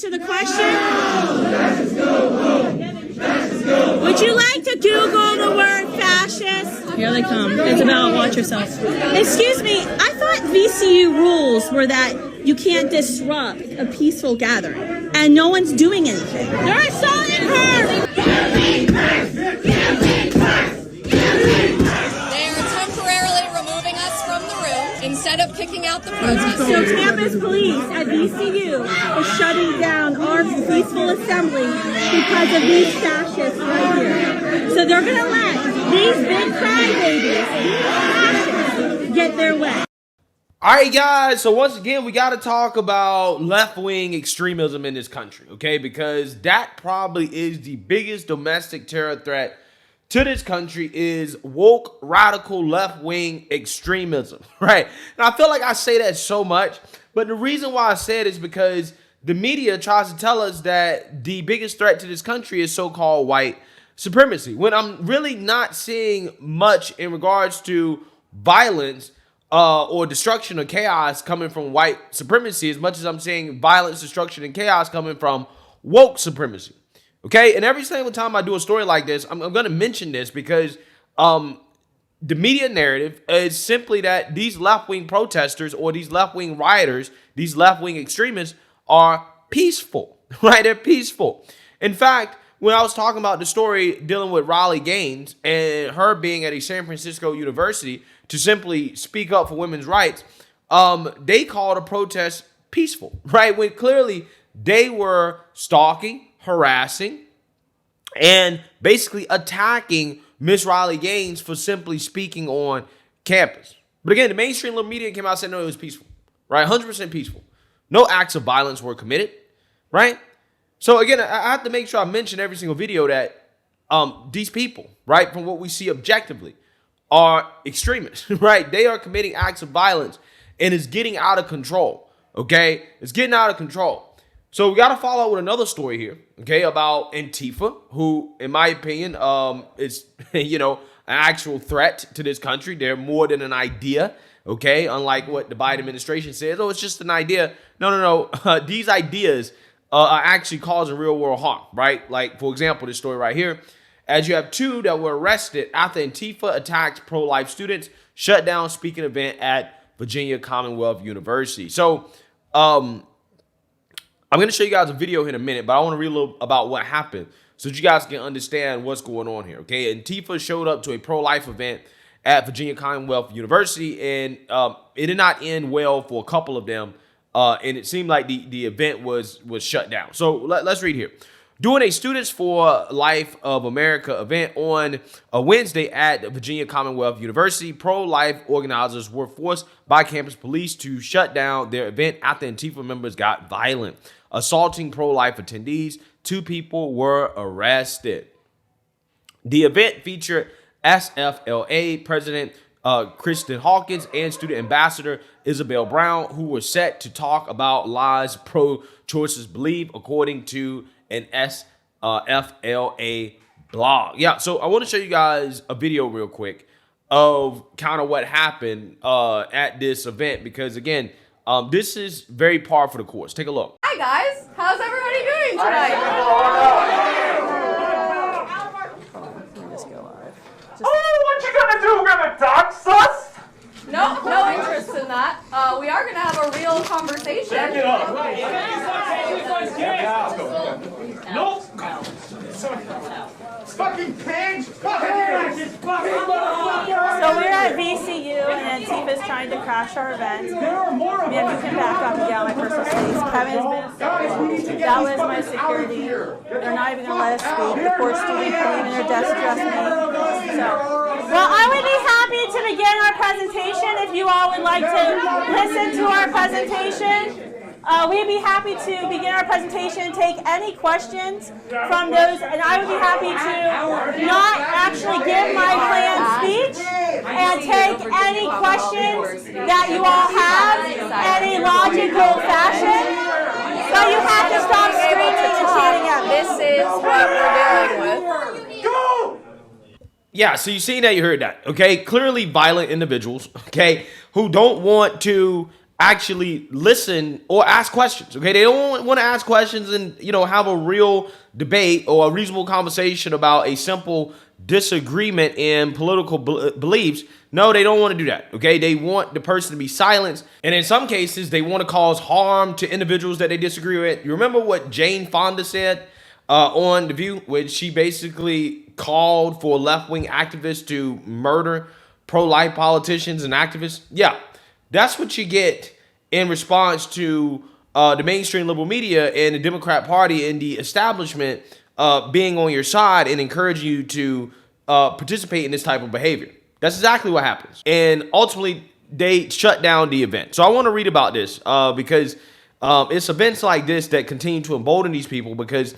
answer the question? Would you like to Google the word fascist? Here they come. Isabella, watch yourself. Excuse me, I thought VCU rules were that you can't disrupt a peaceful gathering, and no one's doing anything. They're assaulting her! They are temporarily removing us from the room instead of kicking out the protesters. So campus police at VCU is shutting down our peaceful assembly because of these fascists right here. So they're going to let these big crybabies, these fascists, get their way. All right, guys. So once again, we got to talk about left-wing extremism in this country, okay? Because that probably is the biggest domestic terror threat to this country is woke, radical, left-wing extremism, right? And I feel like I say that so much, but the reason why I say it is because the media tries to tell us that the biggest threat to this country is so-called white supremacy, when I'm really not seeing much in regards to violence or destruction or chaos coming from white supremacy as much as I'm seeing violence, destruction, and chaos coming from woke supremacy. Okay, and every single time I do a story like this, I'm going to mention this because the media narrative is simply that these left-wing protesters or these left-wing rioters, these left-wing extremists are peaceful, right? They're peaceful. In fact, when I was talking about the story dealing with Riley Gaines and her being at a San Francisco university to simply speak up for women's rights, they called a protest peaceful, right? When clearly they were stalking, harassing, and basically attacking Miss Riley Gaines for simply speaking on campus. But again, the mainstream little media came out and said, no, it was peaceful, right? 100% peaceful. No acts of violence were committed, right? So again, I have to make sure I mention every single video that these people, right, from what we see objectively, are extremists, right? They are committing acts of violence and it's getting out of control, okay? It's getting out of control. So we got to follow up with another story here, okay, about Antifa, who, in my opinion, is, an actual threat to this country. They're more than an idea, okay, unlike what the Biden administration says. Oh, it's just an idea. No. These ideas are actually causing real-world harm, right? Like, for example, this story right here, as you have two that were arrested after Antifa attacked pro-life students, shut down speaking event at Virginia Commonwealth University. So, I'm going to show you guys a video here in a minute, but I want to read a little about what happened so that you guys can understand what's going on here, okay? Antifa showed up to a pro-life event at Virginia Commonwealth University, and it did not end well for a couple of them, and it seemed like the event was shut down. So let's read here. During a Students for Life of America event on a Wednesday at Virginia Commonwealth University, pro-life organizers were forced by campus police to shut down their event after Antifa members got violent, assaulting pro-life attendees. 2 people were arrested. The event featured SFLA President Kristen Hawkins and Student Ambassador Isabel Brown, who were set to talk about lies pro-choicers believe, according to an SFLA blog. Yeah, so I want to show you guys a video real quick of kind of what happened at this event, because again, this is very par for the course. Take a look. Hi guys, how's everybody doing tonight? Oh, what you gonna do? Gonna dox us? No interest in that. We are gonna have a real conversation. Check it out. Nope. Fucking pigs! So we're at VCU and Antifa's trying to crash our event. Yeah, you can back up and get out my personal space. Kevin's been assaulted. That was my security. They're not even going to let us speak. The poor student came in their desk dressed me. Well, I would be happy to begin our presentation if you all would like to listen to our presentation. We'd be happy to begin our presentation, take any questions from those, and I would be happy to not actually give my planned speech and take any questions that you all have in a logical fashion. But you have to stop screaming and chanting at me. This is what we're dealing with. Go! Yeah, so you see that, you heard that, okay? Clearly violent individuals, okay, who don't want to actually listen or ask questions. Okay, they don't want to ask questions and have a real debate or a reasonable conversation about a simple disagreement in political beliefs. No, they don't want to do that. Okay, they want the person to be silenced, and in some cases, they want to cause harm to individuals that they disagree with. You remember what Jane Fonda said on The View, when she basically called for left-wing activists to murder pro-life politicians and activists? Yeah, that's what you get in response to the mainstream liberal media and the Democrat Party and the establishment being on your side and encouraging you to participate in this type of behavior. That's exactly what happens. And ultimately, they shut down the event. So I want to read about this because it's events like this that continue to embolden these people, because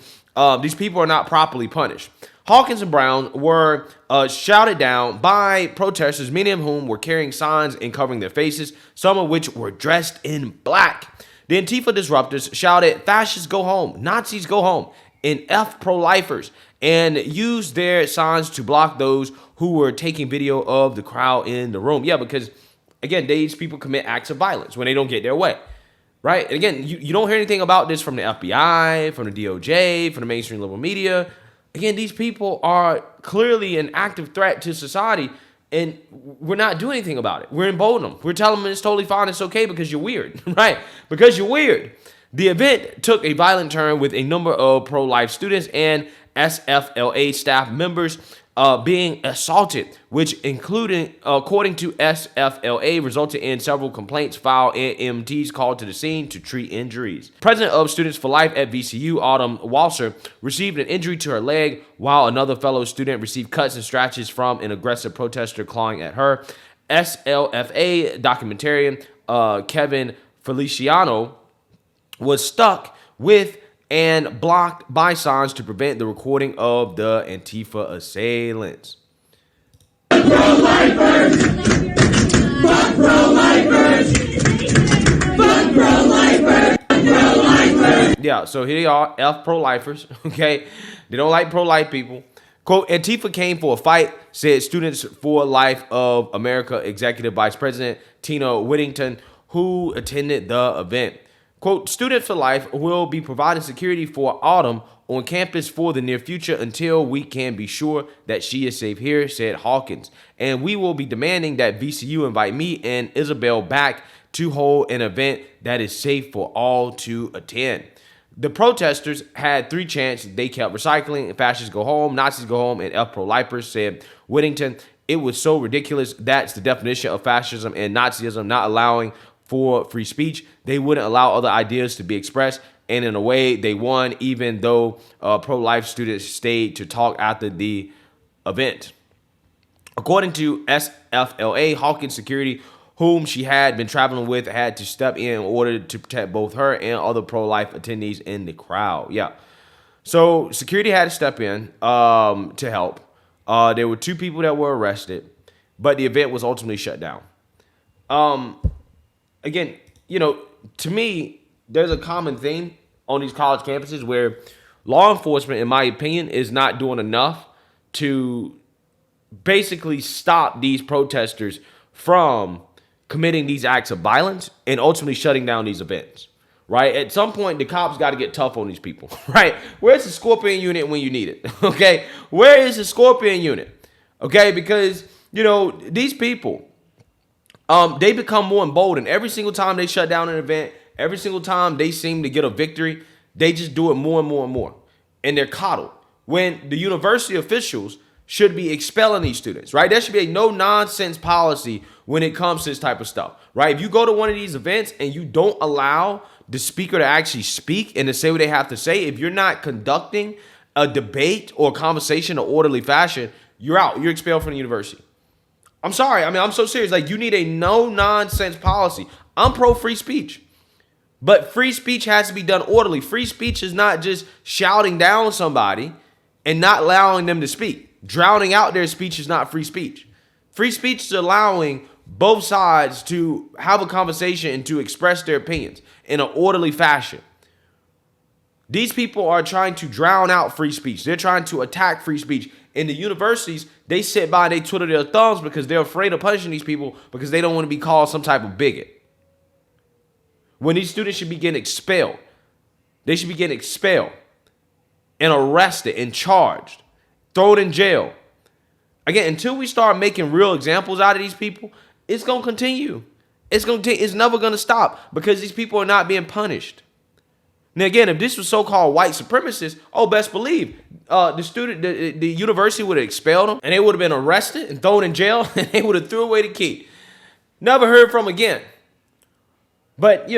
these people are not properly punished. Hawkins and Brown were shouted down by protesters, many of whom were carrying signs and covering their faces, some of which were dressed in black. The Antifa disruptors shouted, "Fascists go home, Nazis go home," and F pro-lifers, and used their signs to block those who were taking video of the crowd in the room. Yeah, because, again, these people commit acts of violence when they don't get their way, right? And again, you don't hear anything about this from the FBI, from the DOJ, from the mainstream liberal media. Again, these people are clearly an active threat to society, and we're not doing anything about it. We're emboldening them. We're telling them it's totally fine, it's okay because you're weird, right? Because you're weird. The event took a violent turn with a number of pro-life students and SFLA staff members being assaulted, which including, according to SFLA, resulted in several complaints filed and EMTs called to the scene to treat injuries. President of Students for Life at VCU, Autumn Walser, received an injury to her leg, while another fellow student received cuts and scratches from an aggressive protester clawing at her. SLFA documentarian Kevin Feliciano was stuck with and blocked by signs to prevent the recording of the Antifa assailants. Pro-lifers! Fuck pro-lifers! Fuck pro-lifers! Pro-lifers! Yeah, so here they are, F pro-lifers, okay? They don't like pro-life people. Quote, Antifa came for a fight, said Students for Life of America Executive Vice President Tina Whittington, who attended the event. Quote, Students for Life will be providing security for Autumn on campus for the near future until we can be sure that she is safe here, said Hawkins. And we will be demanding that VCU invite me and Isabel back to hold an event that is safe for all to attend. The protesters had three chants. They kept recycling, fascists go home, Nazis go home, and F pro-lifers, said Whittington. It was so ridiculous. That's the definition of fascism and Nazism, not allowing for free speech. They wouldn't allow other ideas to be expressed, and in a way they won, even though pro-life students stayed to talk after the event. According to SFLA, Hawkins security, whom she had been traveling with, had to step in order to protect both her and other pro-life attendees in the crowd. Yeah, so security had to step in to help. There were two people that were arrested, but the event was ultimately shut down. Again, to me, there's a common theme on these college campuses where law enforcement, in my opinion, is not doing enough to basically stop these protesters from committing these acts of violence and ultimately shutting down these events, right? At some point, the cops got to get tough on these people, right? Where's the Scorpion unit when you need it, okay? Where is the Scorpion unit, okay? Because, these people, they become more emboldened. Every single time they shut down an event, every single time they seem to get a victory, they just do it more and more and more. And they're coddled. When the university officials should be expelling these students, right? There should be a no-nonsense policy when it comes to this type of stuff, right? If you go to one of these events and you don't allow the speaker to actually speak and to say what they have to say, if you're not conducting a debate or a conversation in an orderly fashion, you're out. You're expelled from the university. I'm sorry. I'm so serious. Like, you need a no-nonsense policy. I'm pro-free speech. But free speech has to be done orderly. Free speech is not just shouting down somebody and not allowing them to speak. Drowning out their speech is not free speech. Free speech is allowing both sides to have a conversation and to express their opinions in an orderly fashion. These people are trying to drown out free speech. They're trying to attack free speech. In the universities, they sit by and they twiddle their thumbs because they're afraid of punishing these people because they don't want to be called some type of bigot. when these students should be getting expelled. They should be getting expelled and arrested and charged, thrown in jail. Again, until we start making real examples out of these people, it's going to continue. It's never going to stop because these people are not being punished. Now, again, if this was so-called white supremacists, best believe the university would have expelled them and they would have been arrested and thrown in jail and they would have threw away the key. Never heard from again. But,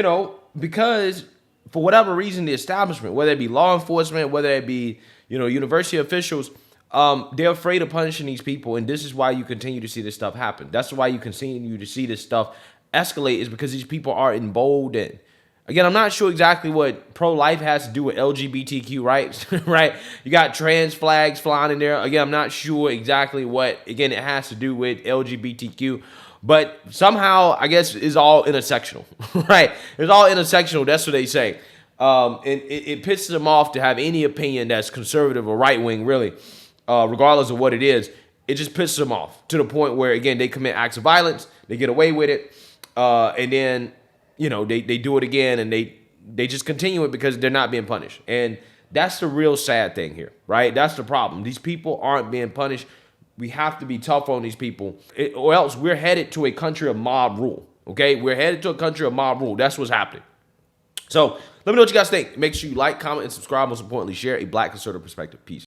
because for whatever reason, the establishment, whether it be law enforcement, whether it be, university officials, they're afraid of punishing these people. And this is why you continue to see this stuff happen. That's why you continue to see this stuff escalate, is because these people are emboldened. Again, I'm not sure exactly what pro-life has to do with LGBTQ rights, right? You got trans flags flying in there. Again, I'm not sure exactly what, again, it has to do with LGBTQ. But somehow, I guess, it's all intersectional, right? It's all intersectional. That's what they say. And it pisses them off to have any opinion that's conservative or right-wing, really, regardless of what it is. It just pisses them off to the point where, again, they commit acts of violence. They get away with it. And then, they do it again, and they just continue it because they're not being punished. And that's the real sad thing here, right? That's the problem. These people aren't being punished. We have to be tough on these people, or else we're headed to a country of mob rule, okay? We're headed to a country of mob rule. That's what's happening. So let me know what you guys think. Make sure you like, comment, and subscribe. Most importantly, share a Black conservative perspective. Peace.